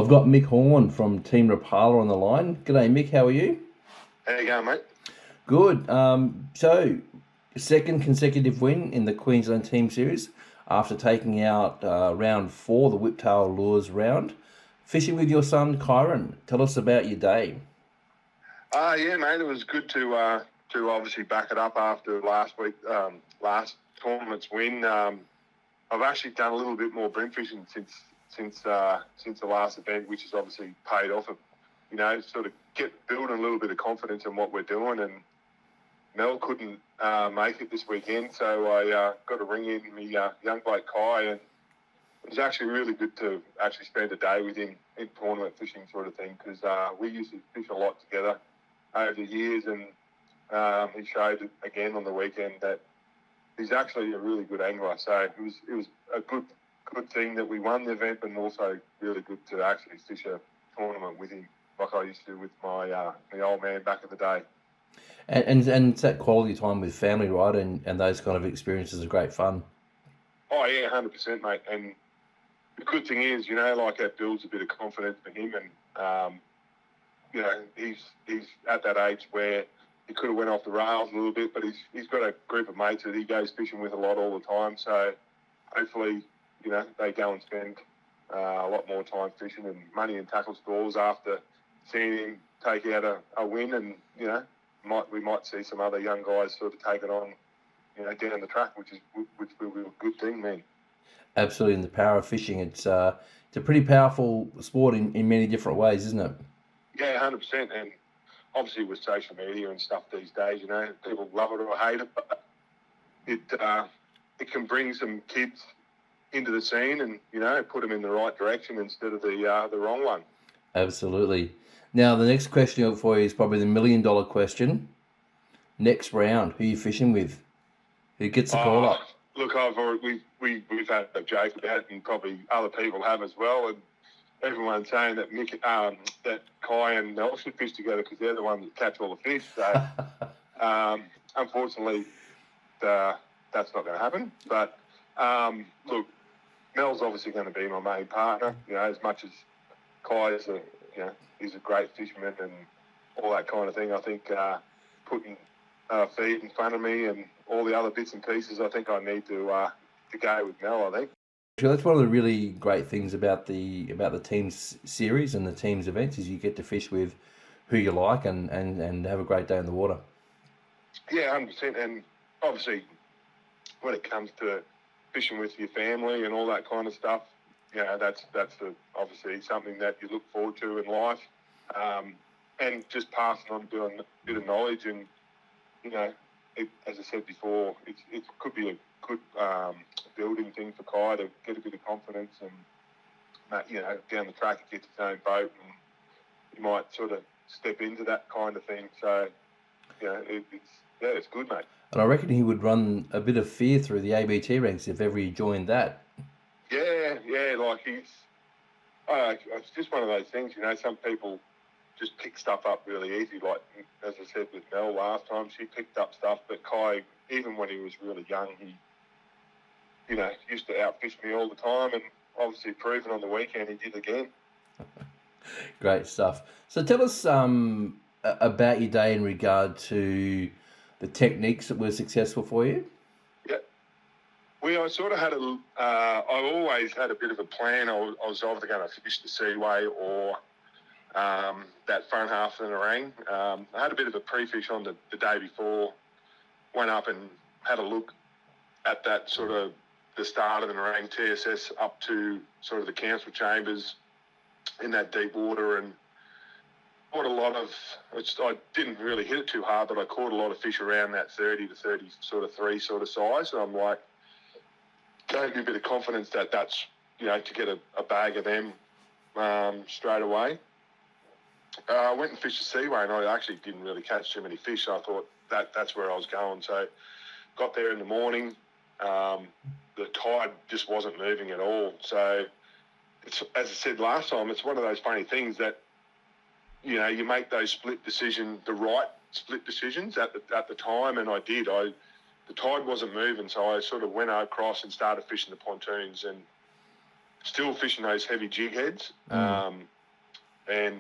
I've got Mick Horn from Team Rapala on the line. G'day, Mick. How are you? How you going, mate? Good. So, second consecutive win in the Queensland Team Series after taking out round 4, the Whiptail Lures round. Fishing with your son, Kyron. Tell us about your day. Yeah, mate. It was good to obviously back it up after last last tournament's win. I've actually done a little bit more bream fishing since the last event, which has obviously paid off. Sort of building a little bit of confidence in what we're doing. And Mel couldn't make it this weekend, so I got to ring in my young bloke Kai, and it was actually really good to actually spend a day with him in tournament fishing sort of thing, because we used to fish a lot together over the years, and he showed it again on the weekend that he's actually a really good angler. So it was a good thing that we won the event, and also really good to actually fish a tournament with him like I used to with my old man back in the day. And it's that quality time with family, right? And those kind of experiences are great fun. Oh, yeah, 100%, mate. And the good thing is, like that builds a bit of confidence for him. And, he's at that age where he could have went off the rails a little bit, but he's got a group of mates that he goes fishing with a lot all the time. So hopefully, they go and spend a lot more time fishing and money in tackle stores after seeing him take out a win. And, we might see some other young guys sort of take it on, down the track, which will be a good thing, man. Absolutely, and the power of fishing. It's a pretty powerful sport in many different ways, isn't it? Yeah, 100%. And obviously with social media and stuff these days, people love it or hate it, but it can bring some kids into the scene and, put them in the right direction instead of the wrong one. Absolutely. Now, the next question for you is probably the $1 million question. Next round, who are you fishing with? Who gets the call up? Look, we've had a joke about it, and probably other people have as well. And everyone's saying that that Kai and Mel should fish together because they're the ones that catch all the fish. So, unfortunately, that's not going to happen. But look, Mel's obviously going to be my main partner. As much as Kai is he's a great fisherman and all that kind of thing. I think putting feed in front of me and all the other bits and pieces, I think I need to go with Mel, I think. That's one of the really great things about the teams series and the teams events is you get to fish with who you like and have a great day in the water. Yeah, 100%. And obviously, when it comes to fishing with your family and all that kind of stuff, that's obviously something that you look forward to in life, and just passing on doing a bit of knowledge. And as I said before, it could be a good building thing for Kai to get a bit of confidence, and down the track he gets his own boat, and you might sort of step into that kind of thing. So it's good, mate. And I reckon he would run a bit of fear through the ABT ranks if ever he joined that. Yeah, like it's just one of those things, some people just pick stuff up really easy. Like, as I said with Mel last time, she picked up stuff, but Kai, even when he was really young, he, used to outfish me all the time, and obviously proven on the weekend he did again. Great stuff. So tell us about your day in regard to the techniques that were successful for you. I sort of had I always had a bit of a plan. I was either going to fish the Seaway or that front half of the Narang. I had a bit of a pre-fish on the day before, went up and had a look at that sort of the start of the Narang TSS up to sort of the council chambers in that deep water, and caught a lot of, I didn't really hit it too hard, but I caught a lot of fish around that 30 to 3 sort of size. So I'm like, gave me a bit of confidence that's, to get a bag of them straight away. I went and fished the Seaway, and I actually didn't really catch too many fish. So I thought that's where I was going. So got there in the morning. The tide just wasn't moving at all. So it's, as I said last time, it's one of those funny things that, you make those the right split decisions at the time, and I did. The tide wasn't moving, so I sort of went across and started fishing the pontoons and still fishing those heavy jig heads. and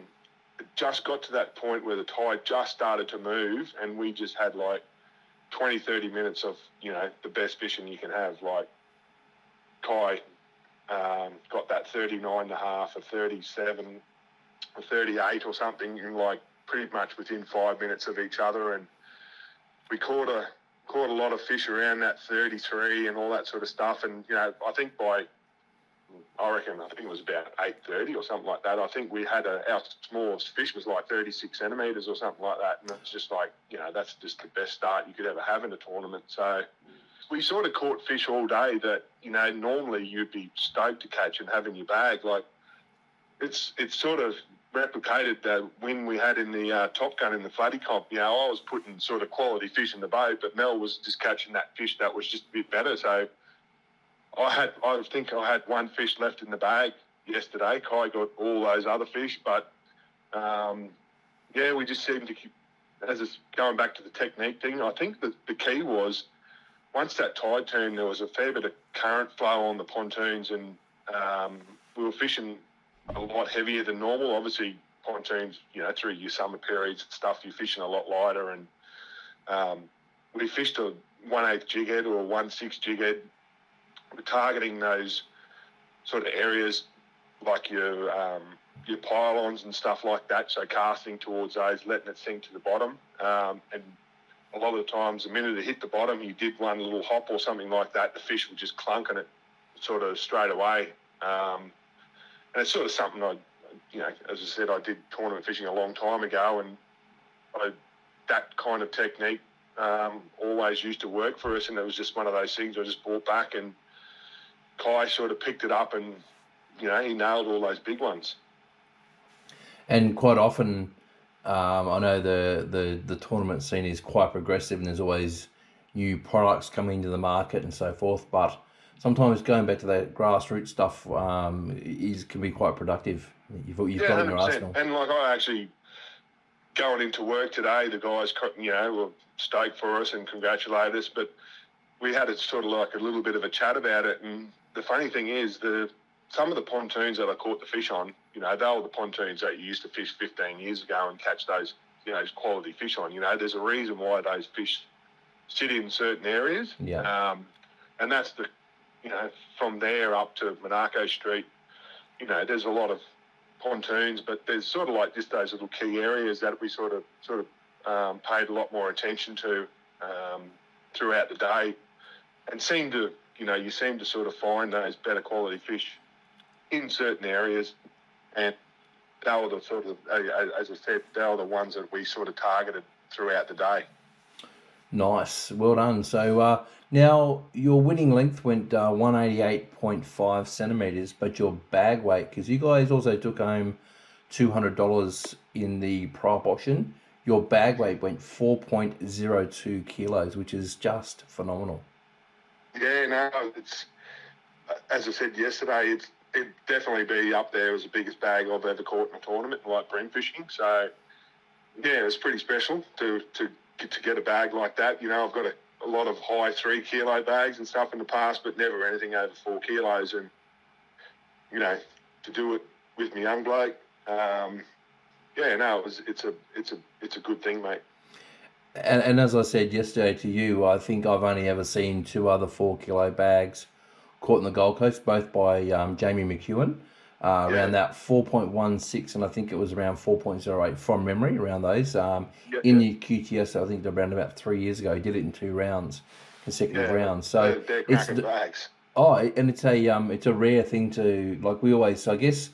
it just got to that point where the tide just started to move, and we just had like 20, 30 minutes of, the best fishing you can have. Like Kai got that 39.5, a 37, a 38 or something, in like pretty much within 5 minutes of each other, and we caught a lot of fish around that 33 and all that sort of stuff. And I think I think it was about 8:30 or something like that. I think we had our smallest fish was like 36 centimetres or something like that, and it's just like, that's just the best start you could ever have in a tournament. So we sort of caught fish all day that normally you'd be stoked to catch and have in your bag. Like it's sort of replicated the win we had in the Top Gun in the Floody comp. I was putting sort of quality fish in the boat, but Mel was just catching that fish that was just a bit better. So I think I had one fish left in the bag yesterday. Kai got all those other fish, but we just seemed to keep, as it's going back to the technique thing, I think that the key was once that tide turned, there was a fair bit of current flow on the pontoons, and we were fishing a lot heavier than normal. Obviously, pontoons, through your summer periods and stuff, you're fishing a lot lighter, and we fished a 1/8 jig head or a 1/6 jig head. We're targeting those sort of areas like your pylons and stuff like that, so casting towards those, letting it sink to the bottom. And a lot of the times, the minute it hit the bottom, you did one little hop or something like that, the fish would just clunk on it sort of straight away. And it's sort of something as I said, I did tournament fishing a long time ago, and that kind of technique always used to work for us, and it was just one of those things I just brought back, and Kai sort of picked it up, and he nailed all those big ones. And quite often, I know the tournament scene is quite progressive, and there's always new products coming to the market and so forth. But sometimes going back to that grassroots stuff can be quite productive. You've got in your arsenal. And like I actually going into work today, the guys were stoked for us and congratulated us, but we had a sort of like a little bit of a chat about it. And the funny thing is, some of the pontoons that I caught the fish on, they were the pontoons that you used to fish 15 years ago and catch those, quality fish on. There's a reason why those fish sit in certain areas. Yeah. And that's from there up to Monaco Street, there's a lot of pontoons, but there's sort of like just those little key areas that we sort of paid a lot more attention to throughout the day, and you seem to sort of find those better quality fish in certain areas, and they were the sort of, as I said, they were the ones that we sort of targeted throughout the day. Nice, well done. So now your winning length went 188.5 centimetres, but your bag weight, because you guys also took home $200 in the prop auction, your bag weight went 4.02 kilos, which is just phenomenal. Yeah, no, it's, as I said yesterday, it'd definitely be up there as the biggest bag I've ever caught in a tournament, like bream fishing. So, yeah, it's pretty special to get a bag like that. I've got a lot of high 3 kilo bags and stuff in the past, but never anything over 4 kilos. And, to do it with my young bloke, it's a good thing, mate. And as I said yesterday to you, I think I've only ever seen 2 other 4 kilo bags caught in the Gold Coast, both by Jamie McEwen, around that 4.16, and I think it was around 4.08 from memory, around those. In the QTS, I think around about 3 years ago, he did it in 2 rounds, consecutive rounds. So they're cracking bags. Oh, and it's a rare thing to, like we always, I guess,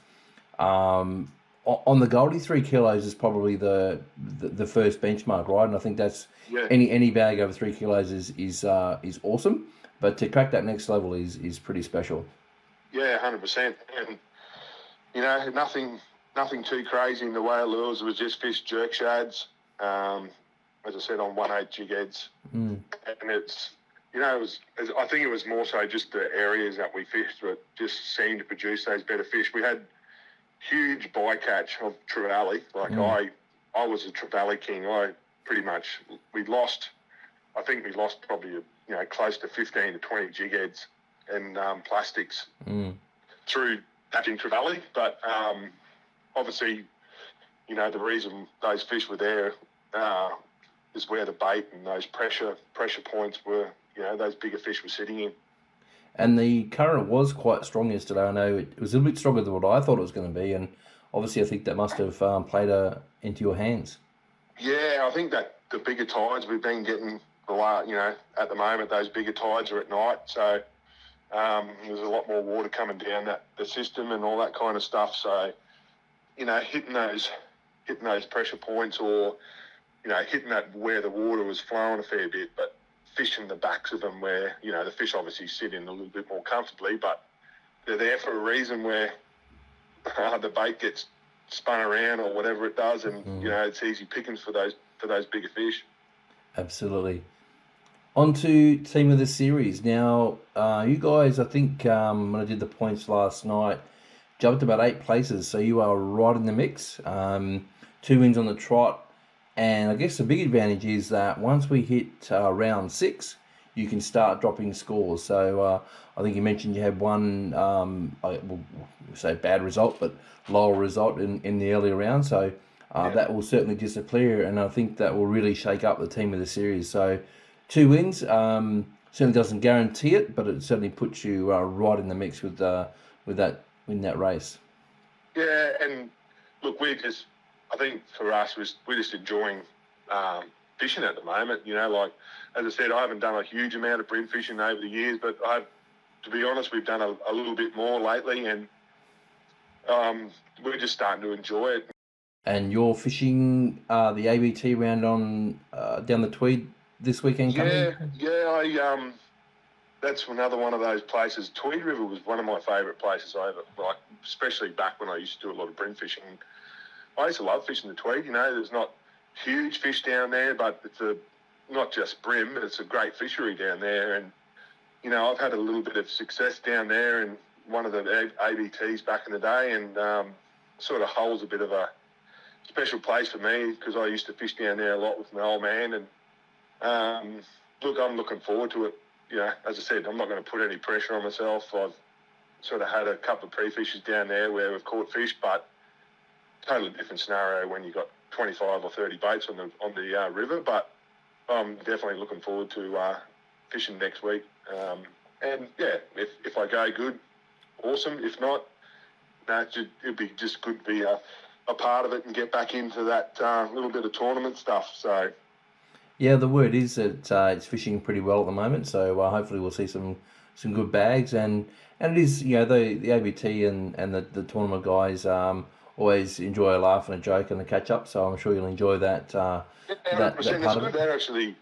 on the Goldie, 3 kilos is probably the first benchmark, right? And I think that's any bag over 3 kilos is awesome, but to crack that next level is pretty special. Yeah, 100%. And nothing too crazy in the way of lures. It was just fish jerk shads, as I said, on 1/8 jig heads, and it's I think it was more so just the areas that we fished that just seemed to produce those better fish. We had huge bycatch of trevally. Like I was a trevally king. We lost probably close to 15 to 20 jig heads and plastics through catching trevally. But obviously the reason those fish were there is where the bait and those pressure points were, those bigger fish were sitting in. And the current was quite strong yesterday. I know it was a little bit stronger than what I thought it was going to be, and obviously I think that must have played into your hands. Yeah, I think that the bigger tides we've been getting, at the moment, those bigger tides are at night, so there's a lot more water coming down the system and all that kind of stuff. So, hitting those pressure points, or hitting that where the water was flowing a fair bit, but fishing the backs of them where the fish obviously sit in a little bit more comfortably, but they're there for a reason, where the bait gets spun around or whatever it does, and it's easy pickings for those bigger fish. Absolutely. On to team of the series. Now, you guys, I think when I did the points last night, jumped about 8 places, so you are right in the mix. 2 wins on the trot, and I guess the big advantage is that once we hit round 6, you can start dropping scores. So I think you mentioned you had one, we'll say bad result, but lower result in the earlier round. So that will certainly disappear, and I think that will really shake up the team of the series. So 2 wins certainly doesn't guarantee it, but it certainly puts you right in the mix with that in that race. Yeah, and look, I think for us, we're just enjoying fishing at the moment. Like, as I said, I haven't done a huge amount of bream fishing over the years, but to be honest, we've done a little bit more lately, and we're just starting to enjoy it. And you're fishing the ABT round on down the Tweed this weekend coming? Yeah, that's another one of those places. Tweed River was one of my favourite places I ever, like, especially back when I used to do a lot of bream fishing. I used to love fishing the Tweed. There's not huge fish down there, but it's not just bream, it's a great fishery down there. And, I've had a little bit of success down there in one of the ABTs back in the day, and sort of holds a bit of a special place for me, because I used to fish down there a lot with my old man. And look, I'm looking forward to it. As I said, I'm not going to put any pressure on myself. I've sort of had a couple of pre-fishes down there where we've caught fish, but totally different scenario when you've got 25 or 30 baits on the river. But I'm definitely looking forward to fishing next week. And yeah, if I go good, awesome. If not, it'd be just good to be a part of it and get back into that little bit of tournament stuff. So. Yeah, the word is that it's fishing pretty well at the moment, so hopefully we'll see some good bags, and it is, the ABT and the tournament guys always enjoy a laugh and a joke and a catch up, so I'm sure you'll enjoy that. That part it's of good. it. Actually,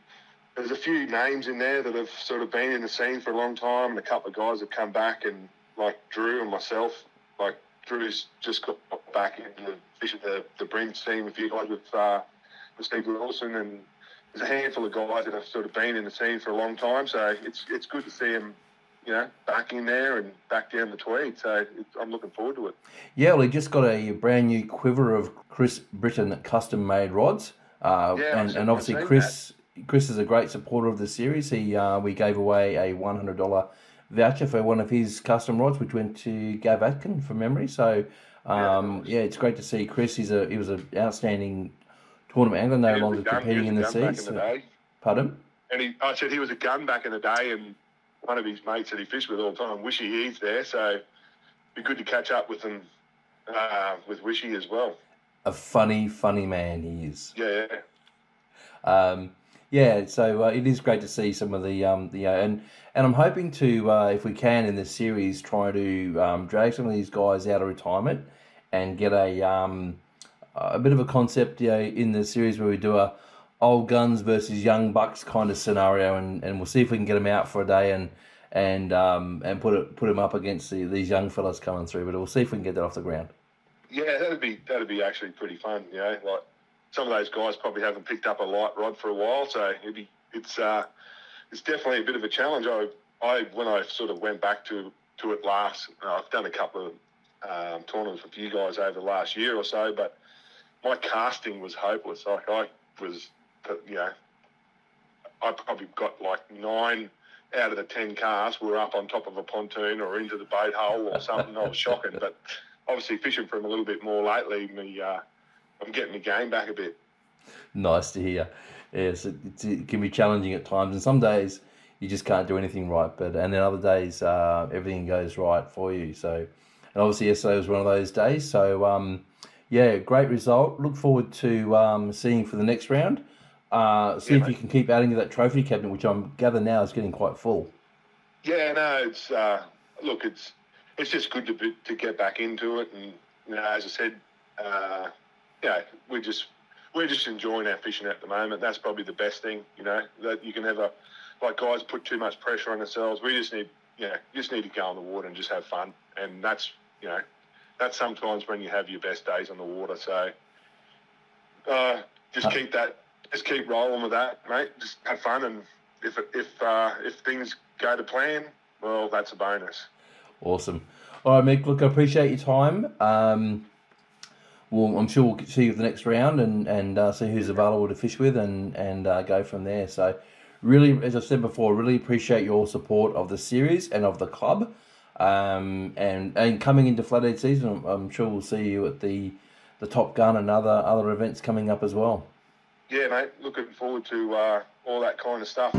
there's a few names in there that have sort of been in the scene for a long time, and a couple of guys have come back, and like Drew and myself, like Drew's just got back into fishing the bream scene with you guys with Steve Wilson, and there's a handful of guys that have sort of been in the scene for a long time, so it's good to see them, back in there and back down the Tweed. So I'm looking forward to it. Yeah, well, he just got a brand new quiver of Chris Britton custom-made rods, and obviously Chris is a great supporter of the series. We gave away a $100 voucher for one of his custom rods, which went to Gav Atkin from memory. So nice. It's great to see Chris. He was an outstanding tournament angler, no longer competing in the seas. Pardon? And I said he was a gun back in the day, and one of his mates that he fished with all the time, Wishy, he's there, so it'd be good to catch up with him, with Wishy as well. A funny man he is. Yeah. So it is great to see some of the and I'm hoping to, if we can in this series, try to drag some of these guys out of retirement and get a bit of a concept, in the series where we do a old guns versus young bucks kind of scenario, and we'll see if we can get them out for a day and put them up against these young fellas coming through. But we'll see if we can get that off the ground. Yeah, that'd be actually pretty fun. Like some of those guys probably haven't picked up a light rod for a while, so it's definitely a bit of a challenge. When I sort of went back to it last, I've done a couple of tournaments with you guys over the last year or so, but my casting was hopeless. Like I probably got like 9 out of the 10 casts were up on top of a pontoon or into the boat hole or something. I was shocking, but obviously fishing for them a little bit more lately, my I'm getting my game back a bit. Nice to hear. Yes, it can be challenging at times, and some days you just can't do anything right. And then other days everything goes right for you. So, and obviously yesterday was one of those days. So yeah, great result. Look forward to seeing you for the next round. See if you can keep adding to that trophy cabinet, which I'm gathering now is getting quite full. Yeah, no, it's look, it's just good to get back into it, and as I said, we're just enjoying our fishing at the moment. That's probably the best thing, that you can have like guys put too much pressure on themselves. We just need to go in the water and just have fun, and that's sometimes when you have your best days on the water. So just keep rolling with that, mate. Just have fun, and if things go to plan, well, that's a bonus. Awesome. All right, Mick. Look, I appreciate your time. Well, I'm sure we'll see you for the next round and see who's available to fish with and go from there. So, really, as I said before, really appreciate your support of the series and of the club. And coming into flathead season, I'm sure we'll see you at the Top Gun and other events coming up as well. Yeah, mate. Looking forward to all that kind of stuff.